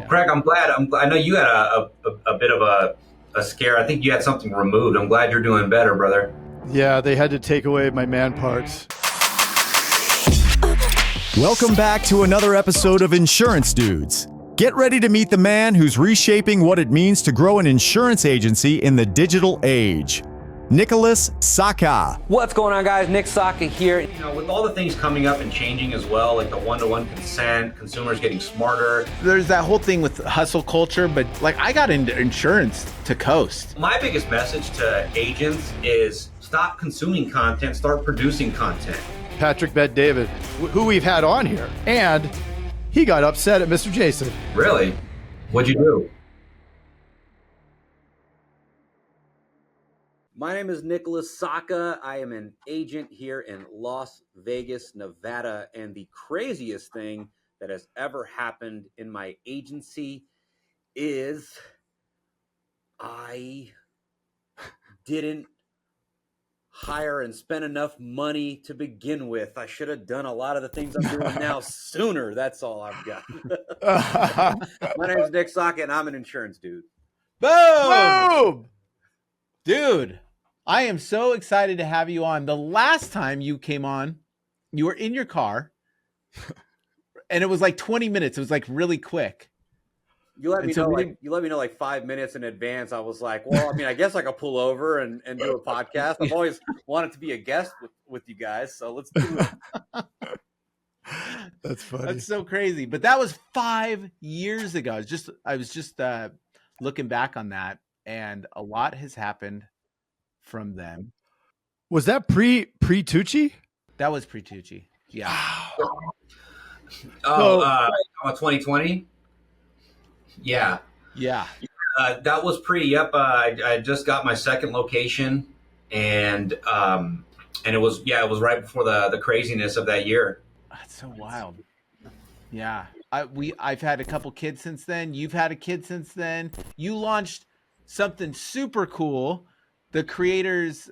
Yeah. Craig, I'm glad. I know you had a bit of a scare. I think you had something removed. I'm glad you're doing better, brother. Yeah, they had to take away my man parts. Welcome back to another episode of Insurance Dudes. Get ready to meet the man who's reshaping what it means to grow an insurance agency in the digital age. Nicholas Sakha. What's going on, guys? Nick Sakha here. You know, with all the things coming up and changing as well, like the one-to-one consent, consumers getting smarter. There's that whole thing with hustle culture, but like I got into insurance to coast. My biggest message to agents is stop consuming content, start producing content. Patrick Bet-David, who we've had on here, and he got upset at Mr. Jason. Really? What'd you do? My name is Nicholas Sakha. I am an agent here in Las Vegas, Nevada. And the craziest thing that has ever happened in my agency is I didn't hire and spend enough money to begin with. I should have done a lot of the things I'm doing now sooner. That's all I've got. My name is Nick Sakha, and I'm an insurance dude. Boom! Dude, I am so excited to have you on. The last time you came on, you were in your car, and it was like 20 minutes. It was like really quick. You let me know like 5 minutes in advance. I was like, well, I mean, I guess I could pull over and do a podcast. I've always wanted to be a guest with you guys, so let's do it. That's funny. That's so crazy. But that was 5 years ago. I was just looking back on that, and a lot has happened from then. Was that pre-Tucci? That was pre-Tucci. Yeah. Oh, 2020? Yeah. Yeah. That was yep. I just got my second location, and it was right before the craziness of that year. That's so wild. Yeah. I've had a couple kids since then. You've had a kid since then. You launched something super cool. The creators,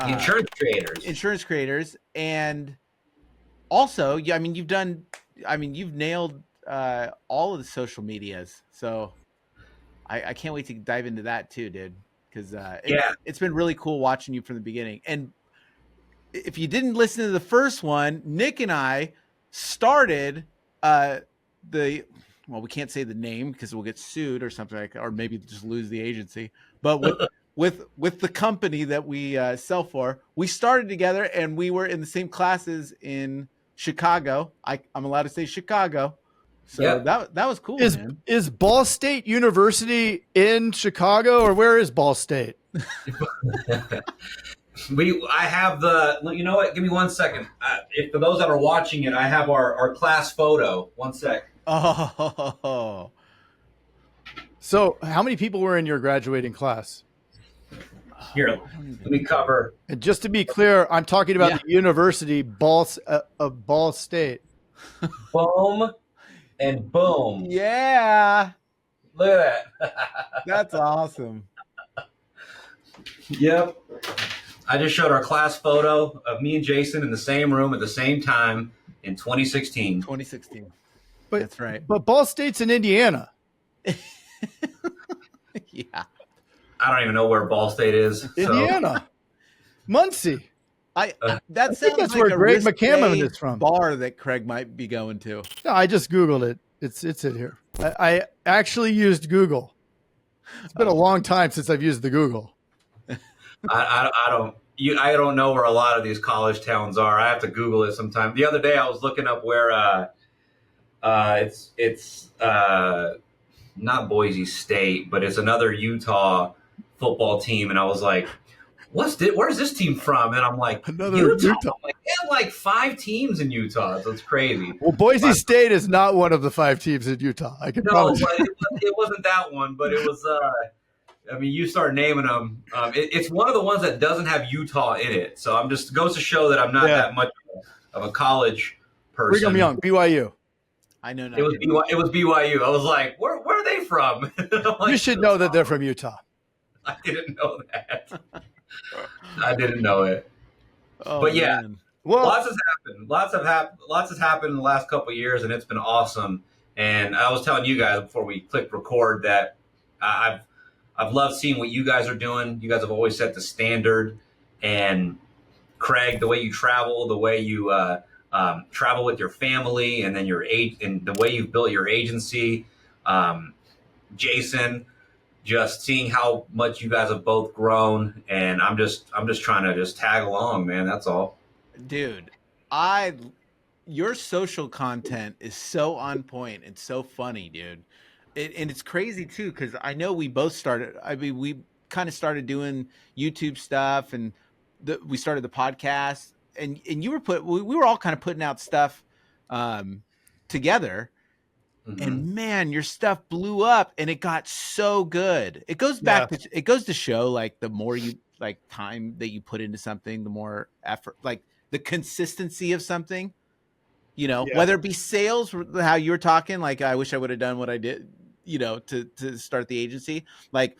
insurance creators. And also, yeah, I mean, you've nailed all of the social medias. So I can't wait to dive into that too, dude. Because it's been really cool watching you from the beginning. And if you didn't listen to the first one, Nick and I started we can't say the name because we'll get sued or something like, or maybe just lose the agency. But with the company that we sell for, we started together and we were in the same classes in Chicago. I'm allowed to say Chicago. So that was cool. Is Ball State University in Chicago, or where is Ball State? I have you know what? Give me 1 second. For those that are watching it, I have our class photo. 1 sec. Oh. So how many people were in your graduating class? Here, let me cover. And just to be clear, I'm talking about the university of Ball State. Boom and boom. Yeah. Look at that. That's awesome. Yep. I just showed our class photo of me and Jason in the same room at the same time in 2016. 2016. But, that's right. But Ball State's in Indiana. Yeah. I don't even know where Ball State is. Indiana. Muncie. That sounds that's like where Greg McCammon is from. Bar that Craig might be going to. No, I just Googled it. It's in here. I actually used Google. It's been a long time since I've used the Google. I don't know where a lot of these college towns are. I have to Google it sometime. The other day I was looking up where it's not Boise State, but it's another Utah football team, and I was like, where's this team from? And I'm like, another Utah. I'm like, they have like 5 teams in Utah, so it's crazy. Well, Boise State is not one of the 5 teams in Utah. I can promise. But it wasn't that one, but it was. I mean, you start naming them. It's one of the ones that doesn't have Utah in it. So I'm just goes to show that I'm not that much of a college person. Brigham Young, BYU. I know. It was BYU. I was like, where are they from? Like, you should know that they're from Utah. I didn't know that. I didn't know it. Oh, but yeah, man. Well, lots has happened. Lots has happened in the last couple of years, and it's been awesome. And I was telling you guys before we clicked record that I've loved seeing what you guys are doing. You guys have always set the standard. And Craig, the way you travel, the way you travel with your family, and then your age, and the way you've built your agency. Jason, just seeing how much you guys have both grown, and I'm just trying to just tag along, man. That's all. Dude, I your social content is so on point and so funny, dude. And it's crazy too because I know we both started. I mean, we kind of started doing YouTube stuff, and we started the podcast. And you were we were all kind of putting out stuff um, together. And man, your stuff blew up, and it got so good. It goes back to it goes to show like the more you like time that you put into something, the more effort, like the consistency of something. You know, whether it be sales, how you were talking, like I wish I would have done what I did, you know, to start the agency. Like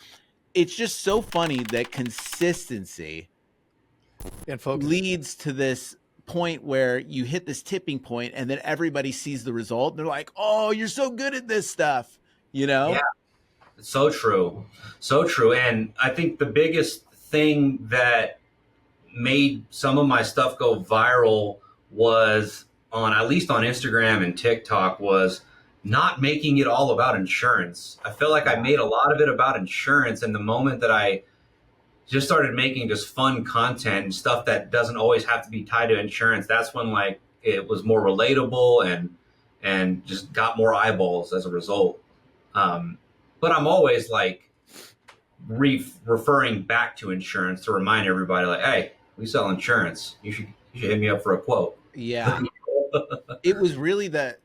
it's just so funny that consistency and focus leads to this point where you hit this tipping point and then everybody sees the result and they're like, oh, you're so good at this stuff, you know? Yeah, so true. So true. And I think the biggest thing that made some of my stuff go viral was on, at least on Instagram and TikTok, was not making it all about insurance. I feel like I made a lot of it about insurance. And the moment that I just started making just fun content and stuff that doesn't always have to be tied to insurance, that's when like it was more relatable and just got more eyeballs as a result. But I'm always like referring back to insurance to remind everybody, like, hey, we sell insurance. You should hit me up for a quote. Yeah. It was really the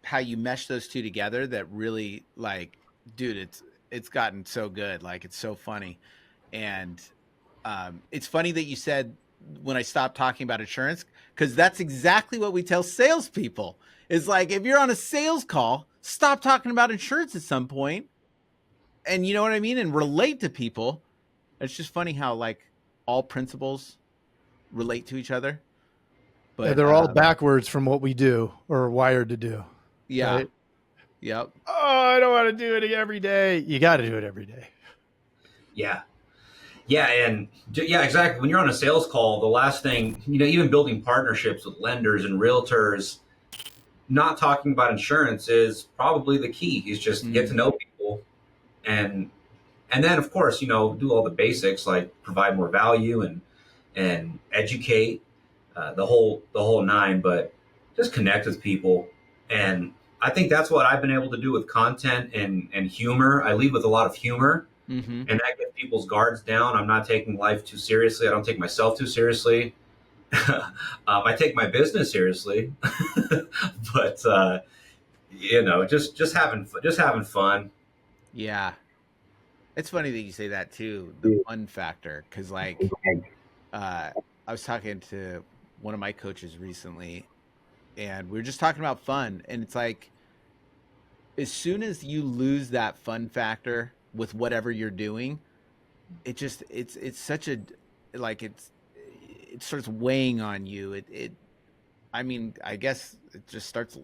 how you mesh those two together that really, like, dude, it's gotten so good. Like it's so funny. And it's funny that you said when I stopped talking about insurance, because that's exactly what we tell salespeople. Is like, if you're on a sales call, stop talking about insurance at some point, and you know what I mean, and relate to people. It's just funny how like all principles relate to each other. But they're all backwards from what we do or are wired to do. Yeah. Right? Yep. Oh, I don't want to do it every day. You got to do it every day. Yeah. Yeah. And yeah, exactly. When you're on a sales call, the last thing, you know, even building partnerships with lenders and realtors, not talking about insurance is probably the key. Is just get to know people and then of course, you know, do all the basics like provide more value and educate, the whole nine, but just connect with people. And I think that's what I've been able to do with content and humor. I lead with a lot of humor, and that gets people's guards down. I'm not taking life too seriously. I don't take myself too seriously. I take my business seriously, but you know, just having fun. Yeah. It's funny that you say that too, the fun factor, because like I was talking to one of my coaches recently, and we were just talking about fun, and it's like as soon as you lose that fun factor with whatever you're doing, it's such a like it starts weighing on you. It I mean, I guess it just starts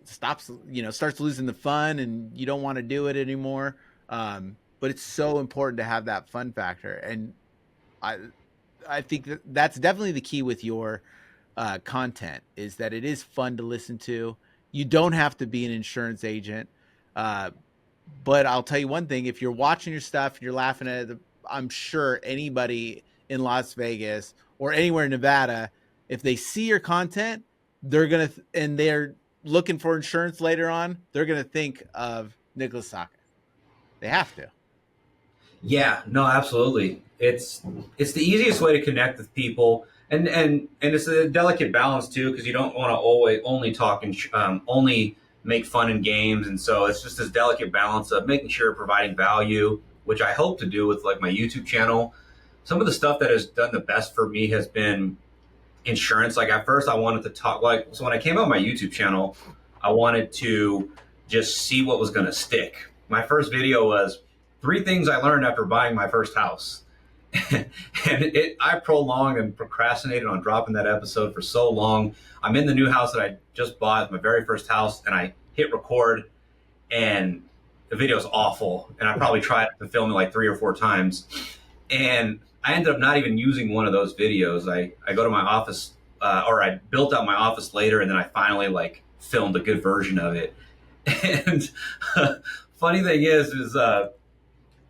losing the fun, and you don't want to do it anymore. But it's so important to have that fun factor, and I I think that's definitely the key with your content, is that it is fun to listen to. You don't have to be an insurance agent, uh, but I'll tell you one thing: if you're watching your stuff and you're laughing at it, I'm sure anybody in Las Vegas or anywhere in Nevada, if they see your content, and they're looking for insurance later on, they're gonna think of Nicholas Sakha. They have to. Yeah, no, absolutely. It's the easiest way to connect with people, and it's a delicate balance too, because you don't want to always only talk and only make fun and games, and so it's just this delicate balance of making sure providing value, which I hope to do with like my YouTube channel. Some of the stuff that has done the best for me has been insurance. Like at first, I wanted to talk so when I came on my YouTube channel, I wanted to just see what was going to stick. My first video was 3 things I learned after buying my first house. And I prolonged and procrastinated on dropping that episode for so long. I'm in the new house that I just bought, my very first house, and hit record, and the video is awful. And I probably tried to film it like 3 or 4 times, and I ended up not even using one of those videos. I go to my office, or I built out my office later, and then I finally like filmed a good version of it. And funny thing is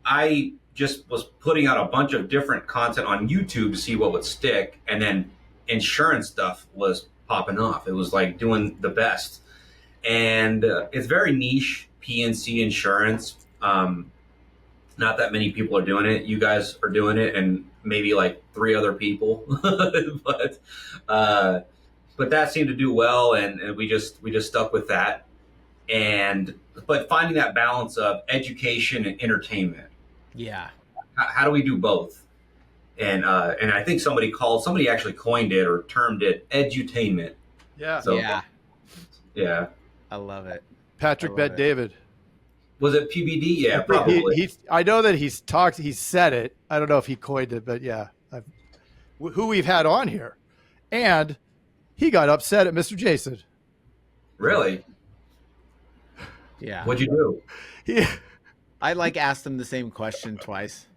I just was putting out a bunch of different content on YouTube to see what would stick, and then insurance stuff was popping off. It was like doing the best, and it's very niche PNC insurance. Not that many people are doing it. You guys are doing it, and maybe like 3 other people, but that seemed to do well, and we just stuck with that. And but finding that balance of education and entertainment. Yeah. How do we do both? And I think somebody actually coined it or termed it edutainment. Yeah. So, Yeah. Yeah. I love it. Patrick Bet David. Was it PBD? Yeah, probably. I know that he's said it. I don't know if he coined it, but yeah, who we've had on here, and he got upset at Mr. Jason. Really? Yeah. What'd you do? Yeah. I like asked him the same question twice.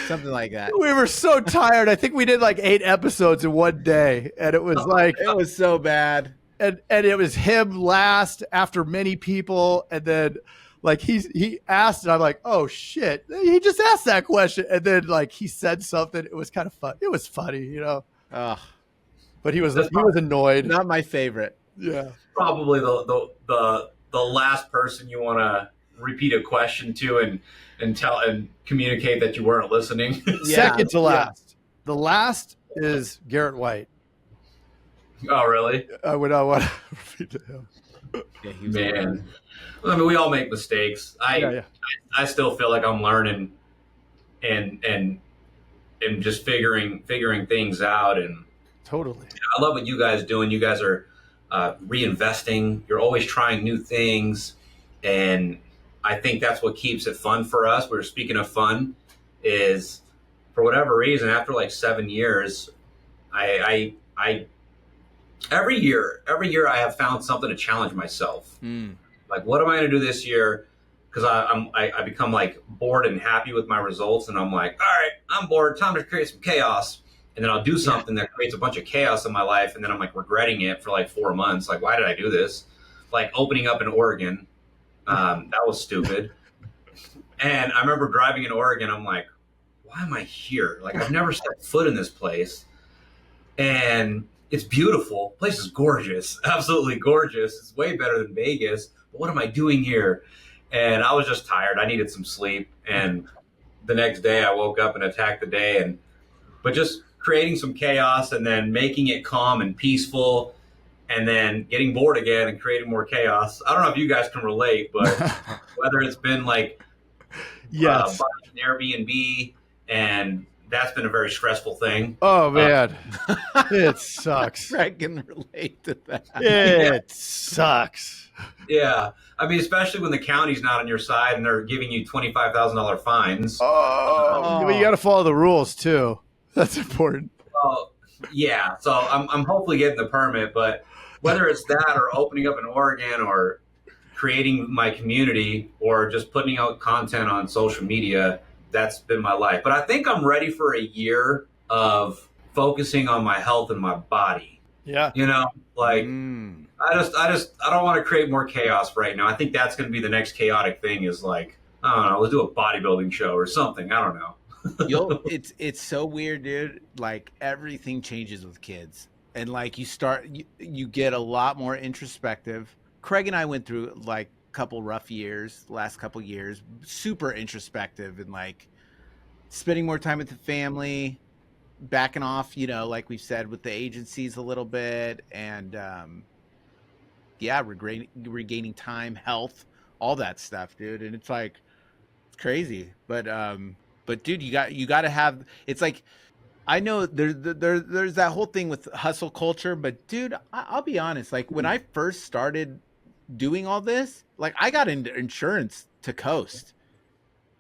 Something like that. We were so tired. I think we did like 8 episodes in one day, and it was like it was so bad. And it was him last after many people, and then like he asked, and I'm like, oh shit, he just asked that question, and then like he said something. It was kind of fun. It was funny, you know. But he was annoyed. Not my favorite. Yeah. Probably the last person you want to repeat a question to and tell and communicate that you weren't listening. Second to last. Yeah. The last is Garrett White. Oh, really? I would not want to repeat to him. Yeah, man. I mean, we all make mistakes. I still feel like I'm learning and just figuring things out. And totally, I love what you guys doing. You guys are reinvesting. You're always trying new things, and I think that's what keeps it fun for us. We're speaking of fun, is for whatever reason after like 7 years, I every year I have found something to challenge myself. Like, what am I going to do this year? Because I become like bored and happy with my results, and I'm like, all right, I'm bored. Time to create some chaos. And then I'll do something that creates a bunch of chaos in my life, and then I'm like regretting it for like 4 months. Like, why did I do this? Like opening up in Oregon, that was stupid. And I remember driving in Oregon. I'm like, why am I here? Like, I've never set foot in this place, and it's beautiful. The place is gorgeous, absolutely gorgeous. It's way better than Vegas. But what am I doing here? And I was just tired. I needed some sleep. And the next day I woke up and attacked the day. But just creating some chaos and then making it calm and peaceful, and then getting bored again and creating more chaos. I don't know if you guys can relate, but whether it's been like buying an Airbnb, and that's been a very stressful thing. Oh, man. It sucks. I can relate to that. It sucks. Yeah. I mean, especially when the county's not on your side and they're giving you $25,000 fines. Oh, you got to follow the rules, too. That's important. Well, yeah. So I'm hopefully getting the permit, but whether it's that or opening up in Oregon or creating my community or just putting out content on social media, that's been my life. But I think I'm ready for a year of focusing on my health and my body. Yeah. You know, like I don't want to create more chaos right now. I think that's going to be the next chaotic thing is like, I don't know, let's do a bodybuilding show or something. I don't know. It's so weird, dude. Like everything changes with kids, and like you get a lot more introspective. Craig and I went through like a couple rough years, last couple years, super introspective, and like spending more time with the family, backing off, you know, like we've said with the agencies a little bit, and regaining time, health, all that stuff, dude. And it's like it's crazy, but dude, you got to have. It's like I know there's that whole thing with hustle culture, but dude, I'll be honest. Like when I first started doing all this, like I got into insurance to coast.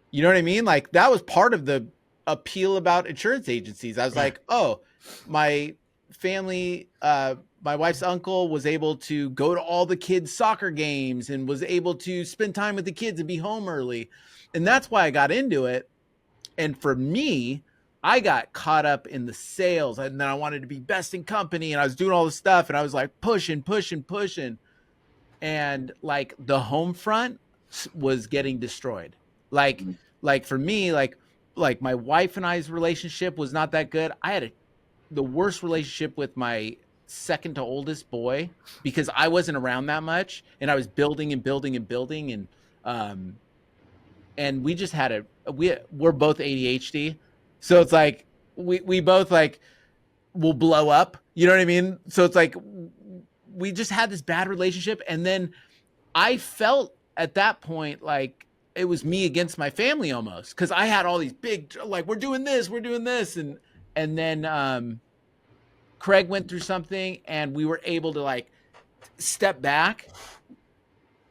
You know what I mean? Like that was part of the appeal about insurance agencies. I was like, oh, my family, my wife's uncle was able to go to all the kids' soccer games and was able to spend time with the kids and be home early. And that's why I got into it. And for me, I got caught up in the sales, and then I wanted to be best in company, and I was doing all this stuff, and I was like pushing, pushing, pushing. And like the home front was getting destroyed. Like, like for me, like my wife and I's relationship was not that good. I had the worst relationship with my second to oldest boy because I wasn't around that much, and I was building and building and building, and we just had we're both ADHD, so it's like we both like will blow up. You know what I mean? So it's like we just had this bad relationship, and then I felt at that point like it was me against my family almost, because I had all these big like we're doing this, and then Craig went through something, and we were able to like step back,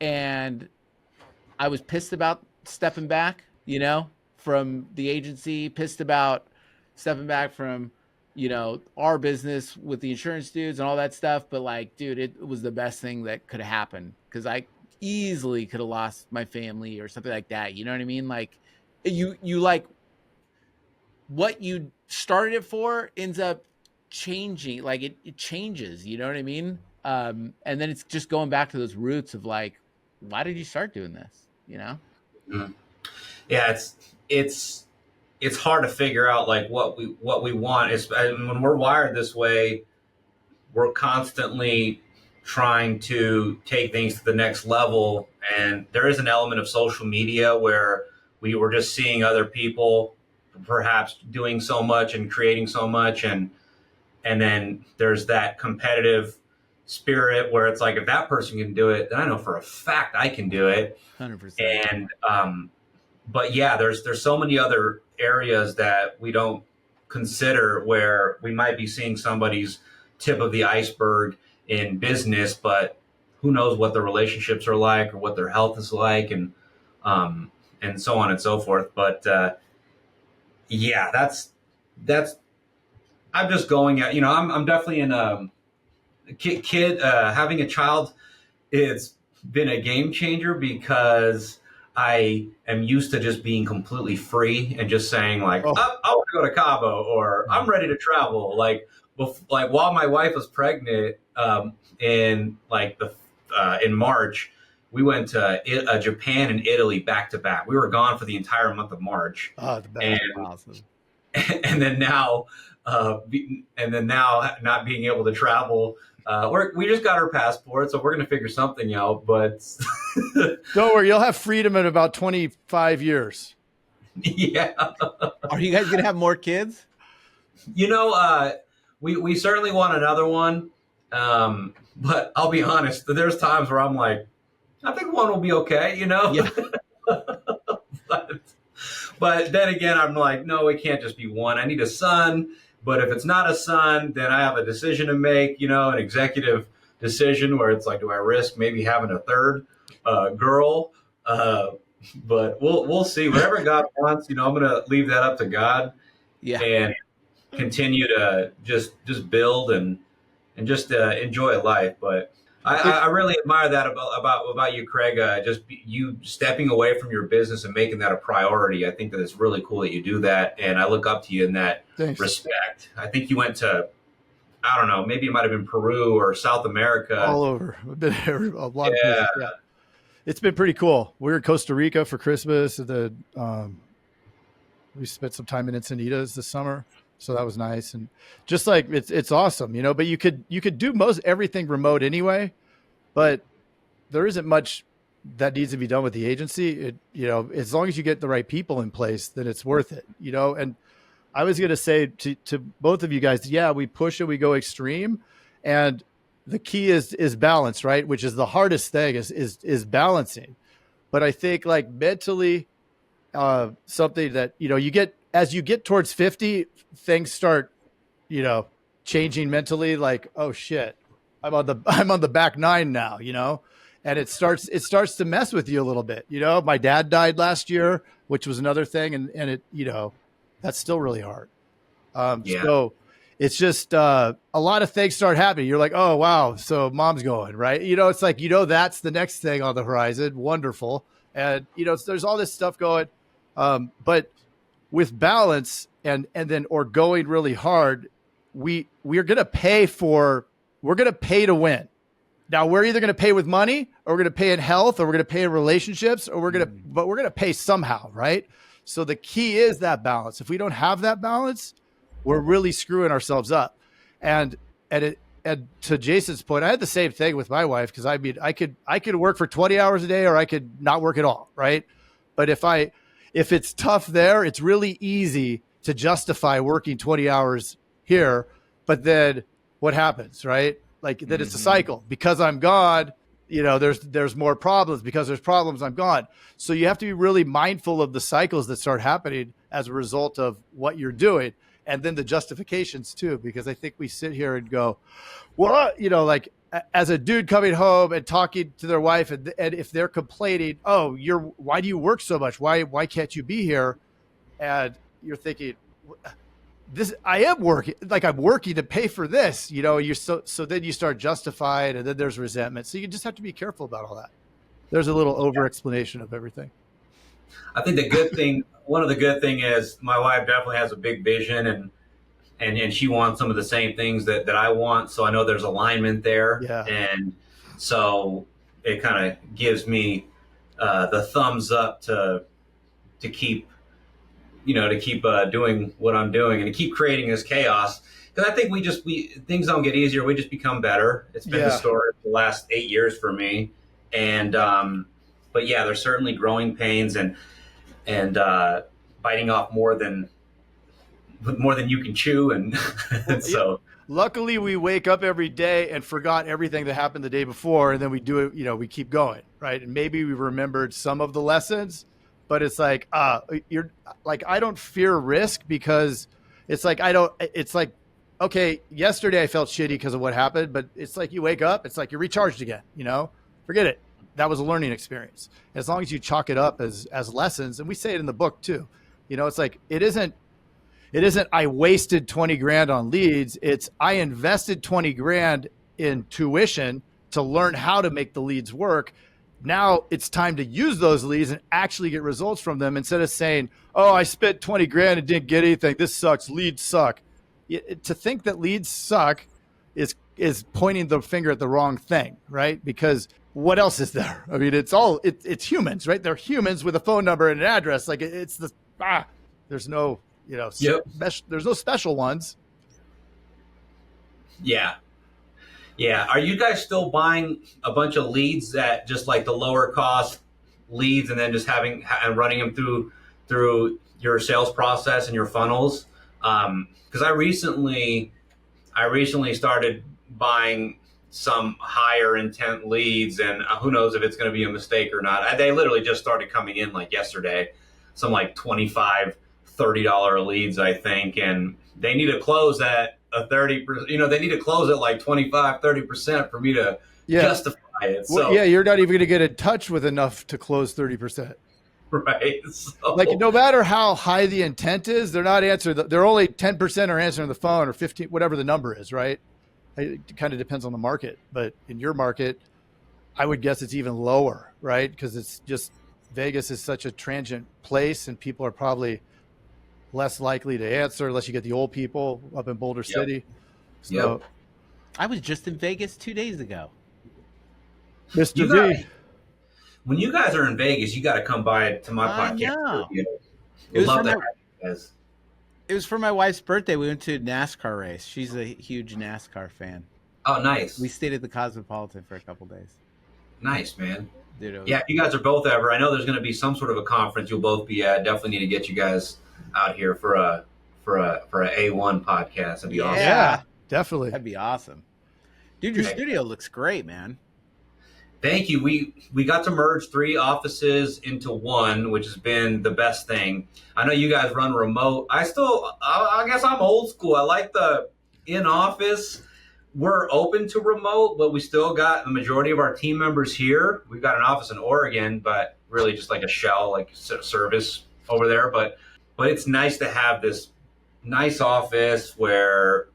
and I was pissed about stepping back, you know, from the agency, pissed about stepping back from, you know, our business with the insurance dudes and all that stuff. But like, dude, it was the best thing that could have happened, because I easily could have lost my family or something like that. You know what I mean? Like you like what you started it for ends up changing. Like it changes, you know what I mean? And then it's just going back to those roots of like, why did you start doing this? You know? Mm. Yeah, it's hard to figure out like what we want. Is when we're wired this way, we're constantly trying to take things to the next level, and there is an element of social media where we were just seeing other people perhaps doing so much and creating so much, and then there's that competitive spirit where it's like, if that person can do it, then I know for a fact I can do it. 100%. And but yeah, there's so many other areas that we don't consider where we might be seeing somebody's tip of the iceberg in business, but who knows what the relationships are like or what their health is like, and so on and so forth. But yeah, that's I'm just going at, I'm definitely in kid having a child. It's been a game changer because I am used to just being completely free and just saying like, Oh, I want to go to Cabo, or I'm ready to travel. Like while my wife was pregnant, in like in March, we went to Japan and Italy back to back. We were gone for the entire month of March, oh, the best. and Awesome. and then now, not being able to travel. We just got our passport, so we're going to figure something out. But Don't worry, you'll have freedom in about 25 years. yeah, Are you guys going to have more kids? we certainly want another one. But I'll be honest, there's times where I'm like, I think one will be okay, Yeah. but, but then again, I'm like, no, it can't just be one. I need a son. But if it's not a son, then I have a decision to make, an executive decision where it's like, do I risk maybe having a third girl? But we'll see. Whatever God wants, I'm going to leave that up to God, Yeah. and continue to just build and just enjoy life. But I really admire that about you, Craig. You stepping away from your business and making that a priority. I think that it's really cool that you do that, and I look up to you in that Thanks. respect. I think you went to, I don't know, maybe it might have been Peru or South America. All over. I've been there a lot. Yeah. Of places. Yeah. It's been pretty cool. We were in Costa Rica for Christmas. We spent some time in Encinitas this summer, so that was nice. And just like it's awesome, But you could do most everything remote anyway. But there isn't much that needs to be done with the agency. As long as you get the right people in place, then it's worth it. And I was going to say to both of you guys, yeah, we push it, we go extreme, and the key is balance, right? Which is the hardest thing is balancing. But I think like mentally, something that, you get, as you get towards 50, things start, changing mentally, like, oh shit, I'm on the back nine now, and it starts to mess with you a little bit. My dad died last year, which was another thing. And it, that's still really hard. Yeah. So it's just a lot of things start happening. You're like, oh, wow. So mom's going, right? It's like, that's the next thing on the horizon. Wonderful. And, there's all this stuff going. But with balance and then, or going really hard, we're going to pay to win. Now we're either going to pay with money, or we're going to pay in health, or we're going to pay in relationships, or we're going to pay somehow. Right. So the key is that balance. If we don't have that balance, we're really screwing ourselves up. And to Jason's point, I had the same thing with my wife. Cause I could work for 20 hours a day, or I could not work at all. Right. But if it's tough there, it's really easy to justify working 20 hours here. But then what happens, right? Like then it's a cycle. Because I'm gone, there's more problems. Because there's problems, I'm gone. So you have to be really mindful of the cycles that start happening as a result of what you're doing. And then the justifications too, because I think we sit here and go, well, like as a dude coming home and talking to their wife, and if they're complaining, oh, why do you work so much? Why can't you be here? And you're thinking, I am working, like I'm working to pay for this, you're so then you start justifying, and then there's resentment. So you just have to be careful about all that. There's a little over explanation of everything. I think one of the good thing is my wife definitely has a big vision, and she wants some of the same things that I want. So I know there's alignment there. Yeah. And so it kind of gives me the thumbs up to keep, doing what I'm doing and to keep creating this chaos. Because I think things don't get easier. We just become better. It's been the story for the last 8 years for me. And, but yeah, there's certainly growing pains and biting off more than you can chew. And so luckily we wake up every day and forgot everything that happened the day before. And then we do it, we keep going. Right. And maybe we remembered some of the lessons, but it's like, you're like, I don't fear risk, because it's like, okay, yesterday I felt shitty because of what happened, but it's like you wake up, it's like you're recharged again, forget it. That was a learning experience. As long as you chalk it up as lessons. And we say it in the book too, it's like, it isn't I wasted 20 grand on leads. It's I invested 20 grand in tuition to learn how to make the leads work. Now it's time to use those leads and actually get results from them, instead of saying, oh, I spent 20 grand and didn't get anything. This sucks. Leads suck. To think that leads suck is pointing the finger at the wrong thing, right? Because what else is there? I mean, it's humans, right? They're humans with a phone number and an address. Like there's no, there's no special ones. Yeah. Yeah. Are you guys still buying a bunch of leads at just like the lower cost leads, and then just running them through your sales process and your funnels? Because I recently started buying some higher intent leads, and who knows if it's going to be a mistake or not. They literally just started coming in like yesterday, some like $25, $30 leads, I think. And they need to close at a 30%, they need to close at like 25, 30% for me to justify it. So well, you're not even going to get in touch with enough to close 30%. Right. So, like no matter how high the intent is, they're not answering. They're only 10% are answering the phone, or 15, whatever the number is, right? It kind of depends on the market, but in your market, I would guess it's even lower, right? Because it's just Vegas is such a transient place, and people are probably less likely to answer unless you get the old people up in Boulder City. So, I was just in Vegas 2 days ago. Mr. V. When you guys are in Vegas, you got to come by to my podcast. It was for my wife's birthday. We went to a NASCAR race. She's a huge NASCAR fan. Oh, nice. We stayed at the Cosmopolitan for a couple days. Nice, man. Dude, if you guys are both ever, I know there's going to be some sort of a conference you'll both be at. Definitely need to get you guys out here for a A1 podcast. That'd be awesome. Yeah, definitely. That'd be awesome. Dude, your studio looks great, man. Thank you. We got to merge 3 offices into one, which has been the best thing. I know you guys run remote. I guess I'm old school. I like the in-office. We're open to remote, but we still got the majority of our team members here. We've got an office in Oregon, but really just like a shell, like service over there. But it's nice to have this nice office where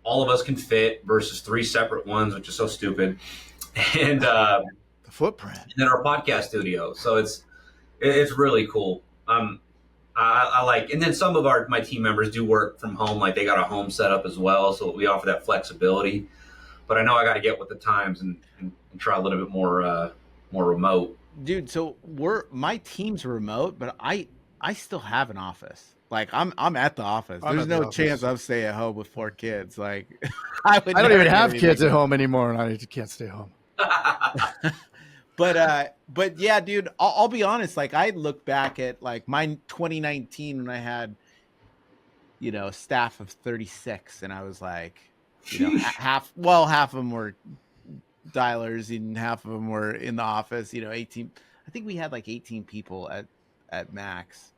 all of us can fit versus 3 separate ones, which is so stupid. And The footprint. and then our podcast studio. So it's really cool. I like, and then some of my team members do work from home, like they got a home setup as well, so we offer that flexibility. But I know I got to get with the times and try a little bit more remote. Dude, so my team's remote, but I still have an office. Like I'm at the office. I'm There's at the no office. chance I'm staying at home with 4 kids. Like I don't never even do have anything kids at like home anymore, and I can't stay home. But yeah, dude, I'll be honest. Like I look back at like my 2019 when I had, a staff of 36, and I was like, half of them were dialers and half of them were in the office. 18. I think we had like 18 people at max,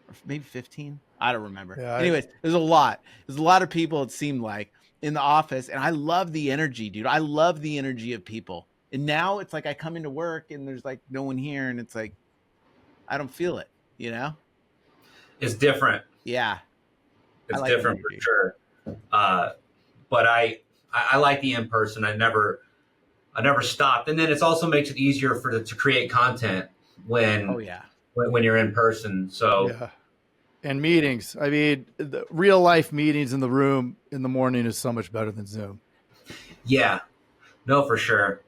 or maybe 15. I don't remember. Yeah, Anyways, there's a lot. There's a lot of people. It seemed like in the office, and I love the energy, dude. I love the energy of people. And now it's like I come into work and there's like no one here, and it's like I don't feel it. It's different. Yeah, It's like different for sure. But I like the in person. I never stopped. And then it also makes it easier to create content when you're in person. So yeah. And meetings. I mean, the real life meetings in the room in the morning is so much better than Zoom. yeah, no, for sure.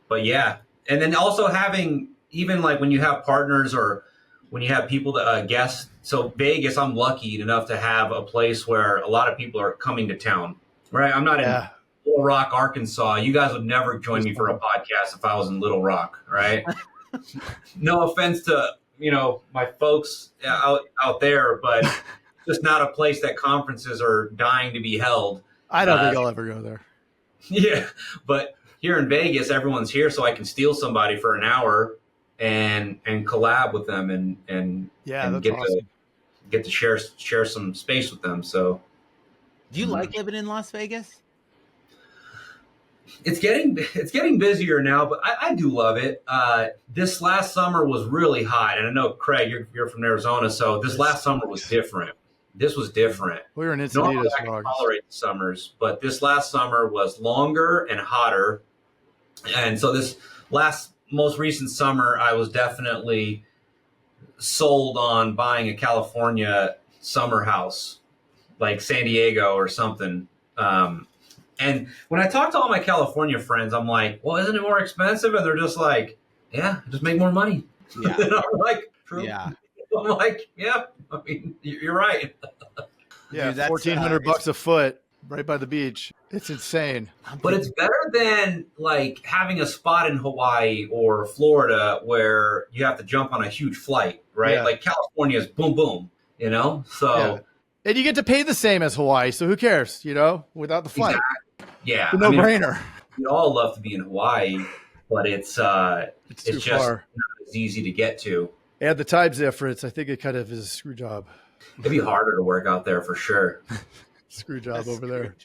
But yeah, and then also having, even like when you have partners or when you have people that guests. So Vegas, I'm lucky enough to have a place where a lot of people are coming to town. Right, I'm not in Little Rock, Arkansas. You guys would never join me for a podcast if I was in Little Rock, right? No offense to my folks out there, but just not a place that conferences are dying to be held. I don't think I'll ever go there. Yeah, but here in Vegas, everyone's here, so I can steal somebody for an hour and collab with them and that's get awesome. to share some space with them. So, do you like living in Las Vegas? It's getting busier now, but I do love it. This last summer was really hot, and I know Craig, you're from Arizona, so this last summer was different. This was different. We were in Normally, Encinitas I can tolerate the summers, but this last summer was longer and hotter. And so this most recent summer, I was definitely sold on buying a California summer house, like San Diego or something. And when I talk to all my California friends, I'm like, well, isn't it more expensive? And they're just like, yeah, just make more money. Yeah. And I'm like, true. Yeah. I'm like, yeah, I mean, you're right. Yeah, Dude, that's, $1,400 a foot right by the beach. It's insane. But it's better than like having a spot in Hawaii or Florida where you have to jump on a huge flight, right? Yeah. Like California is boom, boom, So Yeah. And you get to pay the same as Hawaii, so who cares, without the flight. exactly. Yeah, It's a no-brainer. We all love to be in Hawaii, but it's too just far. not as easy to get to. And the time difference, I think it kind of is a screw job. It'd be harder to work out there for sure. Screw job over there.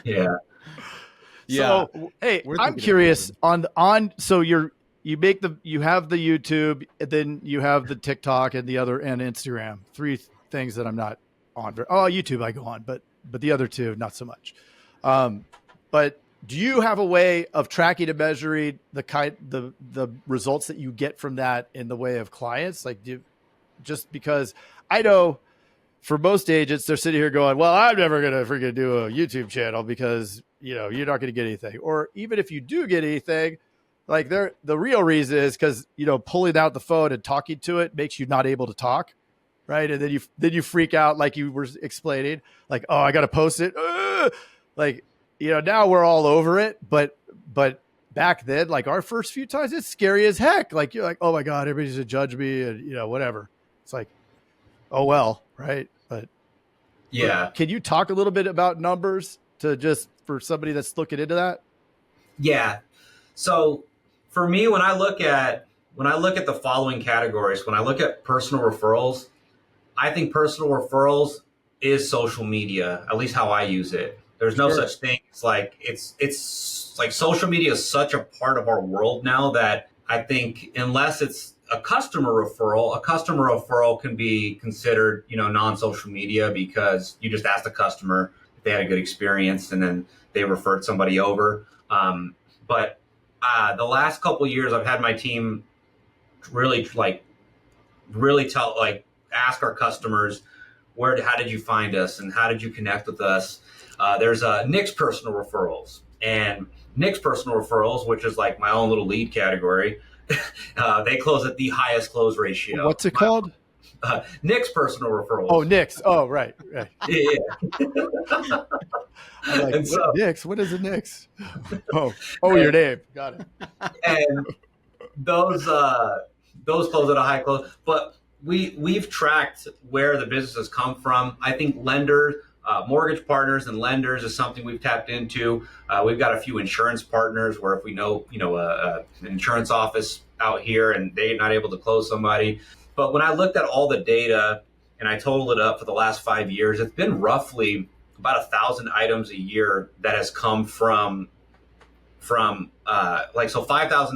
Yeah. Yeah. So, hey, We're I'm thinking curious so you have the YouTube, and then you have the TikTok and and Instagram. 3 things that I'm not on. Oh, YouTube I go on, but the other 2 not so much. But do you have a way of tracking and measuring the results that you get from that in the way of clients? Like, just because I know for most agents, they're sitting here going, well, I'm never going to freaking do a YouTube channel because, you're not going to get anything. Or even if you do get anything, like the real reason is because, pulling out the phone and talking to it makes you not able to talk. Right. And then you freak out, like you were explaining, like, oh, I got to post it. Like, now we're all over it. But back then, like our first few times, it's scary as heck. Like, you're like, oh my God, everybody's going to judge me and, whatever. It's like, oh, well. Right. But Yeah. Can you talk a little bit about numbers for somebody that's looking into that? Yeah. So for me, when I look at the following categories, when I look at personal referrals, I think personal referrals is social media, at least how I use it. There's no such thing. It's like social media is such a part of our world now that I think unless it's a customer referral can be considered, non-social media because you just ask the customer they had a good experience, and then they referred somebody over. But the last couple of years, I've had my team really tell, like, ask our customers, how did you find us and how did you connect with us? There's Nick's personal referrals, and Nick's personal referrals, which is like my own little lead category. They close at the highest close ratio. What's it called? Nick's personal referrals. Oh, Nick's. Oh, right. Yeah. I'm like, And so, Nick's? What is a Nick's? Oh, your name. Got it. and those close at a high close, but we've tracked where the businesses come from. I think lenders, mortgage partners and lenders is something we've tapped into. We've got a few insurance partners where if we know, an insurance office out here and they're not able to close somebody. But when I looked at all the data and I totaled it up for the last 5 years, it's been roughly about 1,000 items a year that has come from 5,000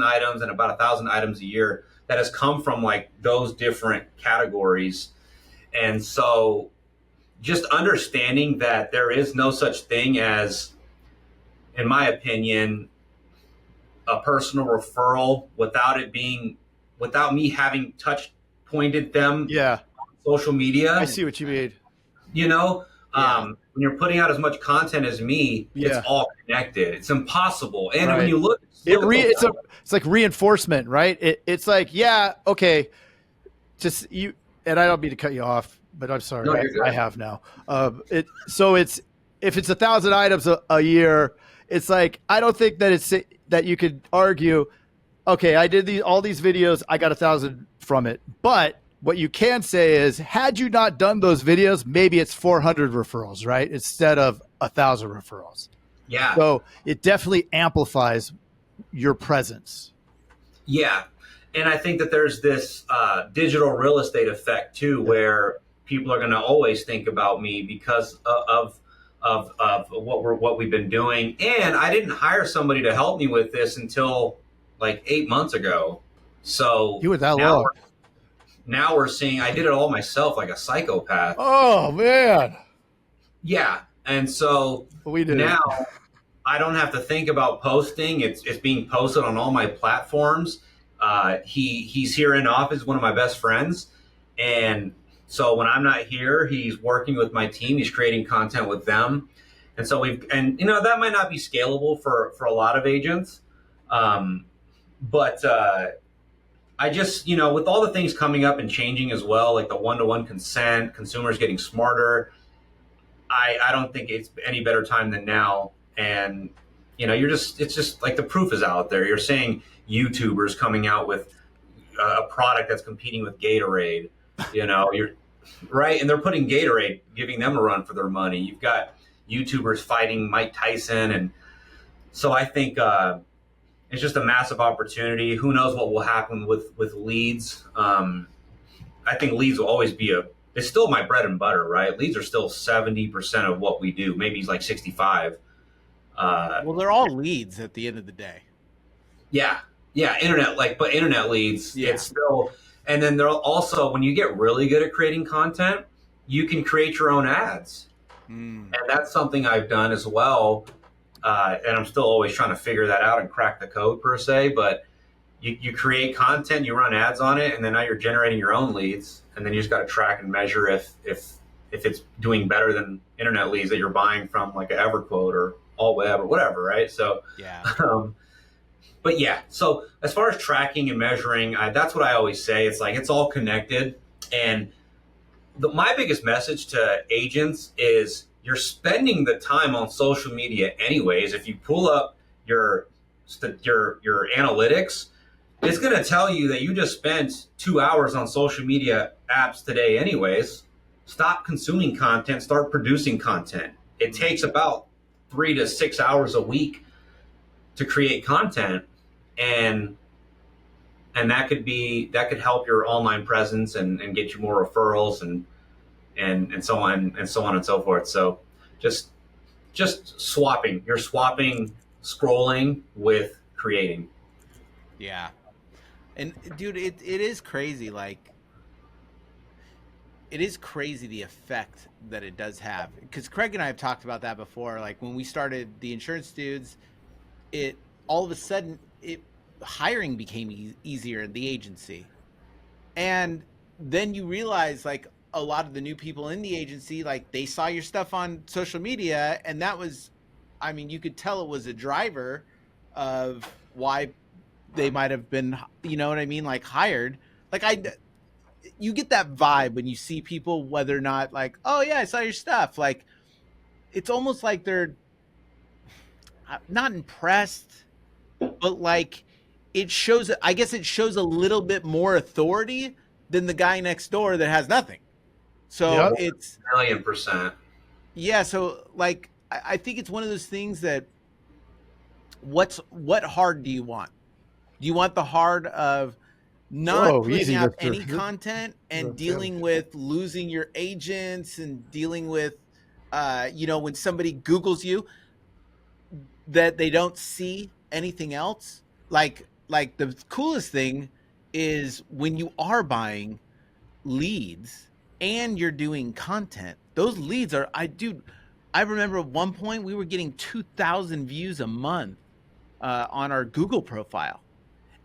items and about 1,000 items a year that has come from like those different categories. And so just understanding that there is no such thing as, in my opinion, a personal referral without me having pointed them Yeah. on social media. I see what you mean. When you're putting out as much content as me, Yeah. it's all connected. It's impossible. And Right. when you look it's like reinforcement, right? It's like, yeah, okay, just you. And I don't mean to cut you off, but I'm sorry, No, you're good. I have now. If it's 1,000 items a year, it's like, I don't think that you could argue, okay, I did all these videos, I got 1,000 from it. But what you can say is, had you not done those videos, maybe it's 400 referrals, right? Instead of 1,000 referrals. Yeah. So it definitely amplifies your presence. Yeah. And I think that there's this digital real estate effect too, where people are going to always think about me because of what we've been doing. And I didn't hire somebody to help me with this until like 8 months ago. So You were that long. Now we're seeing I did it all myself like a psychopath. Oh man. Yeah. And so We did now I don't have to think about posting. It's being posted on all my platforms. He's here in office, one of my best friends. And so when I'm not here, he's working with my team. He's creating content with them. And so that might not be scalable for a lot of agents. But I just, with all the things coming up and changing as well, like the one-to-one consent, consumers getting smarter, I don't think it's any better time than now. And, it's just like the proof is out there. You're seeing YouTubers coming out with a product that's competing with Gatorade, you're right. And they're putting Gatorade, giving them a run for their money. You've got YouTubers fighting Mike Tyson. And so I think, it's just a massive opportunity. Who knows what will happen with leads? I think leads will always be it's still my bread and butter, right? Leads are still 70% of what we do. Maybe it's like 65. Well, they're all leads at the end of the day. Yeah. Internet leads. Yeah. It's still, and then they're also, when you get really good at creating content, you can create your own ads. And that's something I've done as well. And I'm still always trying to figure that out and crack the code per se, but you create content, you run ads on it, and then now you're generating your own leads, and then you just got to track and measure if it's doing better than internet leads that you're buying from like an EverQuote or AllWeb or whatever, right? So yeah. But yeah, so as far as tracking and measuring, that's what I always say. It's like it's all connected, and my biggest message to agents is, you're spending the time on social media anyways. If you pull up your analytics, it's going to tell you that you just spent 2 hours on social media apps today anyways. Stop consuming content, start producing content. It takes about 3 to 6 hours a week to create content, and that could help your online presence and get you more referrals and so on and so on and so forth. So just swapping. You're swapping scrolling with creating. Yeah. And dude, it is crazy. Like it is crazy the effect that it does have. Because Craig and I have talked about that before. Like when we started the Insurance Dudes, it all of a sudden it hiring became easier in the agency, and then you realize like a lot of the new people in the agency, like they saw your stuff on social media, and that was, I mean, you could tell it was a driver of why they might have been, you know what I mean, like hired. Like you get that vibe when you see people, whether or not like, oh yeah, I saw your stuff. Like it's almost like they're not impressed, but like it shows. I guess it shows a little bit more authority than the guy next door that has nothing. So Yep. it's 1,000,000%. yeah. So like I think it's one of those things that what hard do you want? Do you want the hard of not Whoa, putting easy, out Mister. any content and dealing with losing your agents and dealing with, when somebody Googles you that they don't see anything else? Like the coolest thing is when you are buying leads and you're doing content. Those leads are I remember at one point we were getting 2,000 views a month on our Google profile,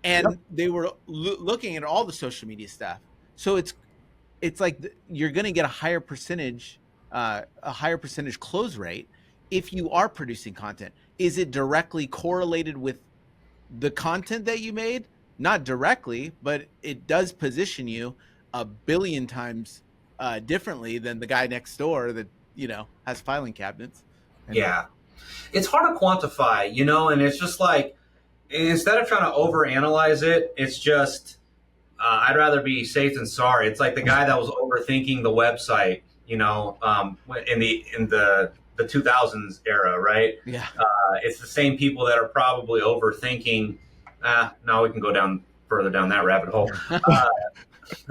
and they were looking at all the social media stuff. So it's like you're going to get a higher percentage close rate if you are producing content. Is it directly correlated with the content that you made? Not directly, but it does position you a billion times differently than the guy next door that has filing cabinets. Yeah. It's hard to quantify, and it's just like, instead of trying to overanalyze it, it's just, I'd rather be safe than sorry. It's like the guy that was overthinking the website, in the 2000s era, right? Yeah. It's the same people that are probably overthinking. Now we can go further down that rabbit hole. So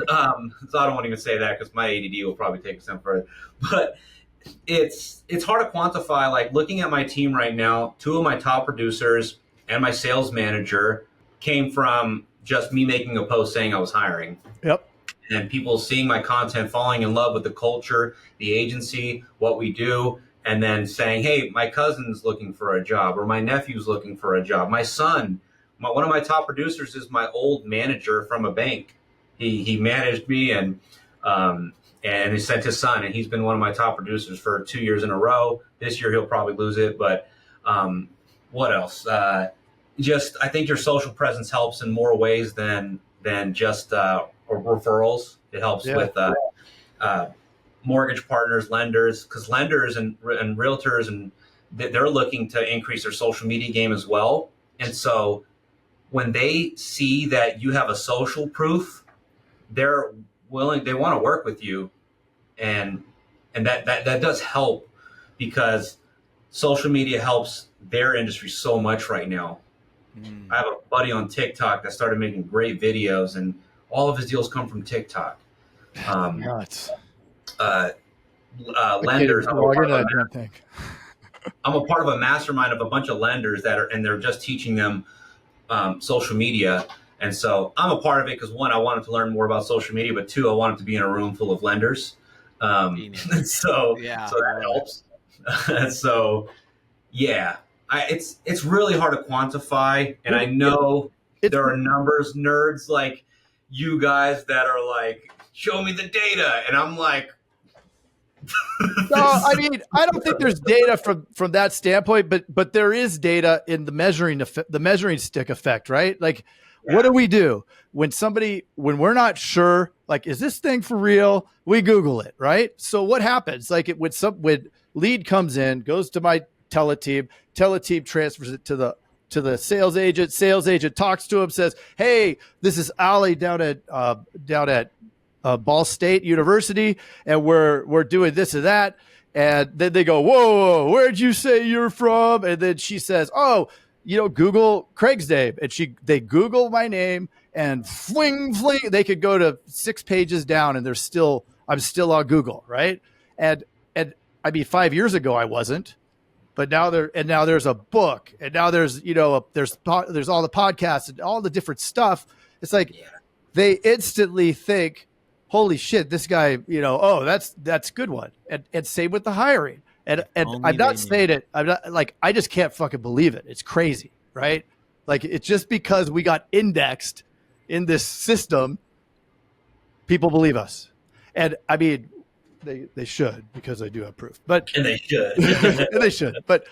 I don't want to even say that because my ADD will probably take us down further. But it's hard to quantify. Like looking at my team right now, two of my top producers and my sales manager came from just me making a post saying I was hiring. Yep. And people seeing my content, falling in love with the culture, the agency, what we do, and then saying, hey, my cousin's looking for a job, or my nephew's looking for a job. My son, one of my top producers is my old manager from a bank. He managed me and he sent his son, and he's been one of my top producers for 2 years in a row. This year he'll probably lose it, but what else? I think your social presence helps in more ways than just referrals. It helps with mortgage partners, lenders, because lenders and realtors and they're looking to increase their social media game as well. And so when they see that you have a social proof, they want to work with you, and that does help, because social media helps their industry so much right now. I have a buddy on TikTok that started making great videos, and all of his deals come from TikTok. Nuts. Lenders. I'm I'm a part of a mastermind of a bunch of lenders and they're just teaching them social media. And so I'm a part of it because, one, I wanted to learn more about social media, but two, I wanted to be in a room full of lenders. So that helps. So yeah, it's really hard to quantify. And I know there are numbers nerds like you guys that are like, show me the data. And I'm like, no, I mean, I don't think there's data from that standpoint, but there is data in the measuring stick effect, right? Like, what do we do when we're not sure, like, is this thing for real? We Google it, right? So what happens? Like when lead comes in, goes to my teleteam transfers it to the sales agent talks to him, says, hey, this is Ali down at Ball State University, and we're doing this and that. And then they go, whoa, where'd you say you're from? And then she says, oh, Google Craig's name. And they Google my name, and fling, they could go to 6 pages down, and I'm still on Google, right? And I mean, 5 years ago I wasn't, but now there's a book, and now there's there's all the podcasts and all the different stuff. It's like they instantly think holy shit, this guy, oh, that's a good one. And same with the hiring. And Only I'm they not knew. saying it. I'm not like, I just can't fucking believe it. It's crazy, right? Like, it's just because we got indexed in this system, people believe us. And I mean, they should, because I do have proof. But And they should. and they should. But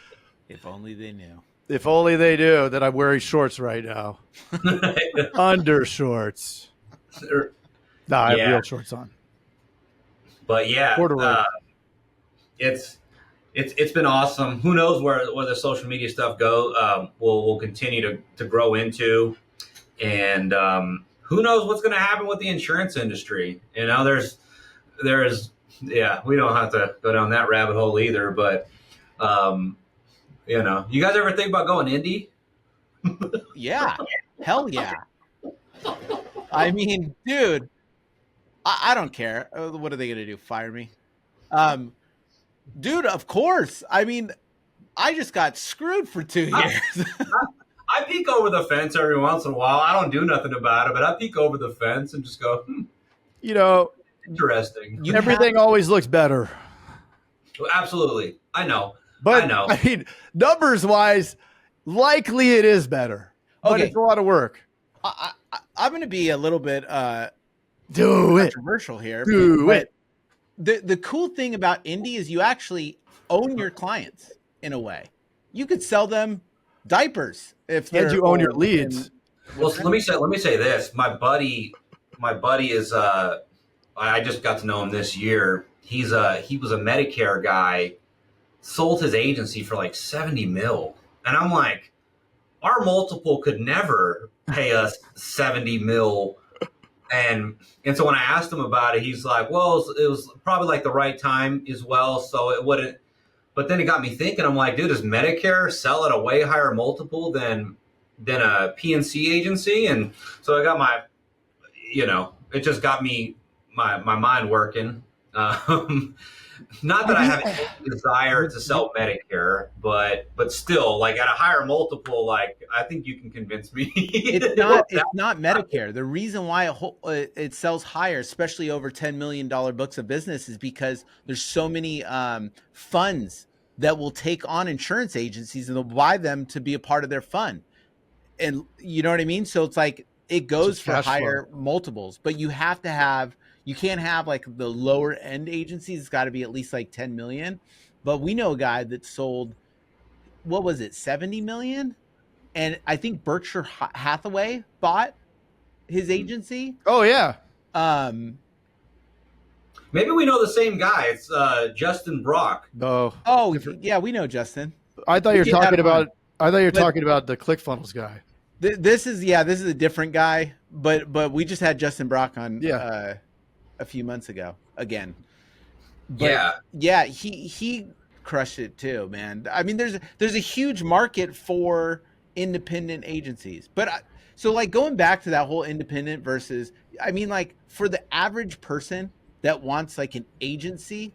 If only they knew. if only they knew that I'm wearing shorts right now. Under shorts. No, I have real shorts on. But yeah, Corduroy. it's been awesome. Who knows where the social media stuff go? We'll continue to grow into, and who knows what's going to happen with the insurance industry? There's we don't have to go down that rabbit hole either. But you guys ever think about going indie? Yeah. Hell yeah. I mean, dude, I don't care. What are they going to do? Fire me? Dude, of course. I mean, I just got screwed for 2 years. I peek over the fence every once in a while. I don't do nothing about it, but I peek over the fence and just go, interesting. Everything always looks better. Absolutely. I know. But I know. I mean, numbers wise, likely it is better. But Okay. it's a lot of work. I'm going to be a little bit controversial here. Do it. The cool thing about indie is you actually own your clients in a way. You could sell them diapers if and you own your leads. Well, let me say this. My buddy is I just got to know him this year. He was a Medicare guy, sold his agency for like 70 mil. And I'm like, our multiple could never pay us 70 mil. And so when I asked him about it, he's like, well, it was probably like the right time as well. So it wouldn't, but then it got me thinking, I'm like, dude, does Medicare sell at a way higher multiple than a PNC agency? And so I got it just got me my mind working. Not that I have any desire to sell Medicare, but still, like at a higher multiple, like I think you can convince me. It's not Medicare. The reason why it sells higher, especially over $10 million books of business, is because there's so many funds that will take on insurance agencies and they'll buy them to be a part of their fund. And you know what I mean? So it's like it goes for higher multiples, but you can't have like the lower end agencies. It's got to be at least like 10 million. But we know a guy that sold, what was it, 70 million? And I think Berkshire Hathaway bought his agency. Oh yeah. Maybe we know the same guy. It's Justin Brock. No. Oh yeah, we know Justin. I thought you were talking about the ClickFunnels guy. This is a different guy, but we just had Justin Brock on a few months ago again. But yeah, he crushed it too, man. I mean, there's a huge market for independent agencies, but so like going back to that whole independent versus, I mean, like for the average person that wants like an agency